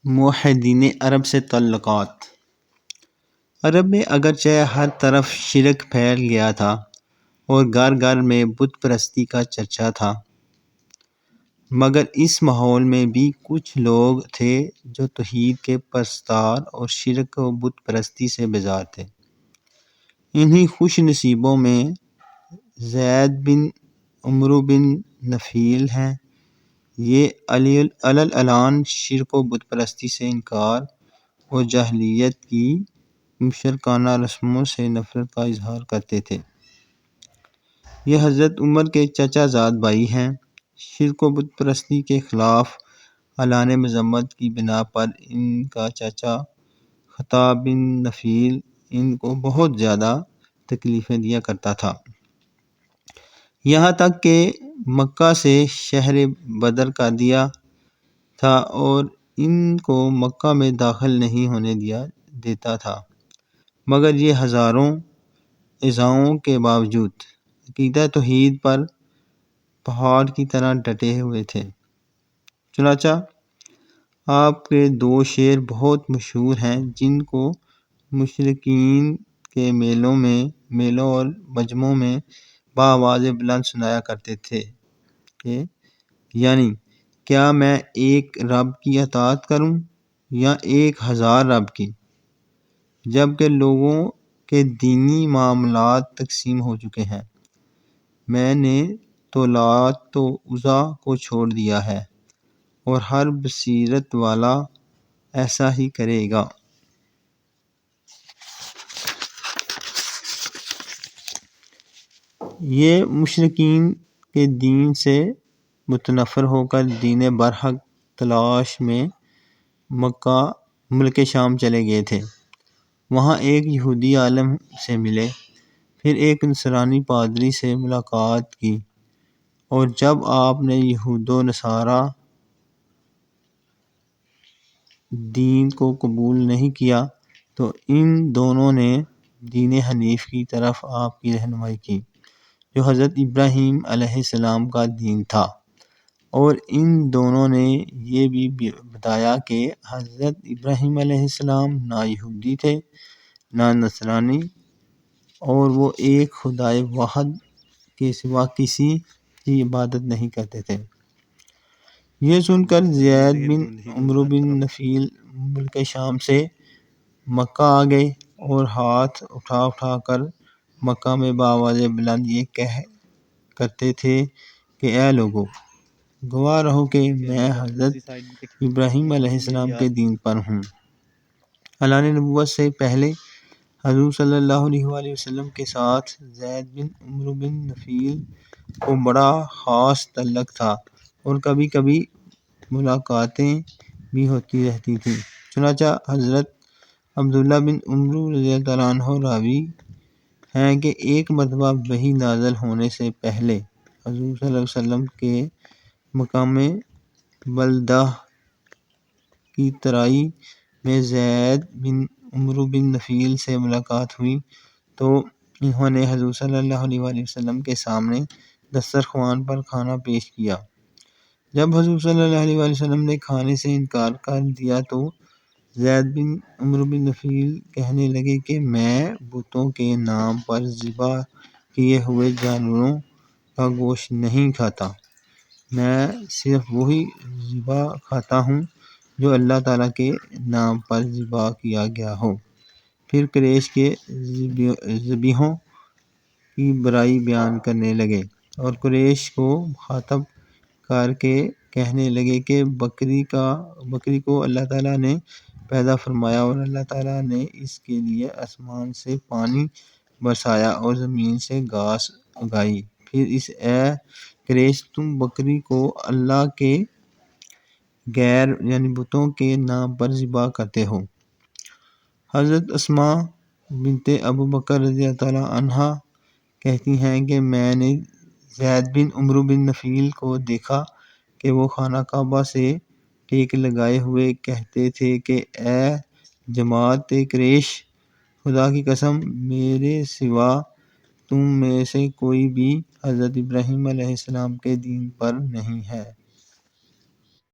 موحدین عرب سے تعلقات۔ عرب میں اگرچہ ہر طرف شرک پھیل گیا تھا اور گھر گھر میں بت پرستی کا چرچا تھا، مگر اس ماحول میں بھی کچھ لوگ تھے جو توحید کے پرستار اور شرک و بت پرستی سے بیزار تھے۔ انہی خوش نصیبوں میں زید بن عمرو بن نفیل ہیں۔ یہ علن شرک و بت پرستی سے انکار اور جاہلیت کی مشرکانہ رسموں سے نفرت کا اظہار کرتے تھے۔ یہ حضرت عمر کے چچا زاد بھائی ہیں۔ شرک و بت پرستی کے خلاف اعلان مذمت کی بنا پر ان کا چچا خطاب بن نفیل ان کو بہت زیادہ تکلیفیں دیا کرتا تھا، یہاں تک کہ مکہ سے شہر بدر کر دیا تھا اور ان کو مکہ میں داخل نہیں ہونے دیتا تھا، مگر یہ ہزاروں ایذاؤں کے باوجود عقیدہ توحید پر پہاڑ کی طرح ڈٹے ہوئے تھے۔ چنانچہ آپ کے دو شعر بہت مشہور ہیں جن کو مشرکین کے میلوں اور مجمعوں میں بآواز بلند سنایا کرتے تھے کہ یعنی کیا میں ایک رب کی اطاعت کروں یا 1000 رب کی، جبکہ لوگوں کے دینی معاملات تقسیم ہو چکے ہیں۔ میں نے تو لات و عزیٰ کو چھوڑ دیا ہے اور ہر بصیرت والا ایسا ہی کرے گا۔ یہ مشرکین کے دین سے متنفر ہو کر دین برحق تلاش میں ملک شام چلے گئے تھے۔ وہاں ایک یہودی عالم سے ملے، پھر ایک نصرانی پادری سے ملاقات کی، اور جب آپ نے یہود و نصارہ دین کو قبول نہیں کیا تو ان دونوں نے دین حنیف کی طرف آپ کی رہنمائی کی، جو حضرت ابراہیم علیہ السلام کا دین تھا، اور ان دونوں نے یہ بھی بتایا کہ حضرت ابراہیم علیہ السلام نہ یہودی تھے نہ نصرانی، اور وہ ایک خدائے واحد کے سوا کسی کی عبادت نہیں کرتے تھے۔ یہ سن کر زید بن عمرو بن نفیل ملک شام سے مکہ آ گئے اور ہاتھ اٹھا اٹھا کر مکہ میں بآواز بلند یہ کرتے تھے کہ اے لوگو، گواہ رہو کہ میں حضرت ابراہیم علیہ السلام کے دین پر ہوں۔ اعلان نبوت سے پہلے حضور صلی اللہ علیہ وآلہ وسلم کے ساتھ زید بن عمرو بن نفیل کو بڑا خاص تعلق تھا اور کبھی کبھی ملاقاتیں بھی ہوتی رہتی تھیں۔ چنانچہ حضرت عبداللہ بن عمرو رضی اللہ عنہ راوی ہیں کہ ایک مرتبہ وحی نازل ہونے سے پہلے حضور صلی اللہ علیہ وسلم کے مقام بلدہ کی ترائی میں زید بن عمرو بن نفیل سے ملاقات ہوئی تو انہوں نے حضور صلی اللہ علیہ وآلہ وسلم کے سامنے دسترخوان پر کھانا پیش کیا۔ جب حضور صلی اللہ علیہ وآلہ وسلم نے کھانے سے انکار کر دیا تو زید بن عمرو بن نفیل کہنے لگے کہ میں بتوں کے نام پر ذبح کیے ہوئے جانوروں کا گوشت نہیں کھاتا، میں صرف وہی ذبح کھاتا ہوں جو اللہ تعالیٰ کے نام پر ذبح کیا گیا ہو۔ پھر قریش کے ذبیحوں کی برائی بیان کرنے لگے اور قریش کو مخاطب کر کے کہنے لگے کہ بکری کو اللہ تعالیٰ نے پیدا فرمایا اور اللہ تعالیٰ نے اس کے لیے آسمان سے پانی برسایا اور زمین سے گھاس اگائی، پھر اے قریش تم بکری کو اللہ کے غیر یعنی بتوں کے نام پر ذبح کرتے ہو۔ حضرت اسماء بنت ابو بکر رضی اللہ عنہا کہتی ہیں کہ میں نے زید بن عمرو بن نفیل کو دیکھا کہ وہ خانہ کعبہ سے ٹیک لگائے ہوئے کہتے تھے کہ اے جماعت قریش، خدا کی قسم میرے سوا تم میں سے کوئی بھی حضرت ابراہیم علیہ السلام کے دین پر نہیں ہے۔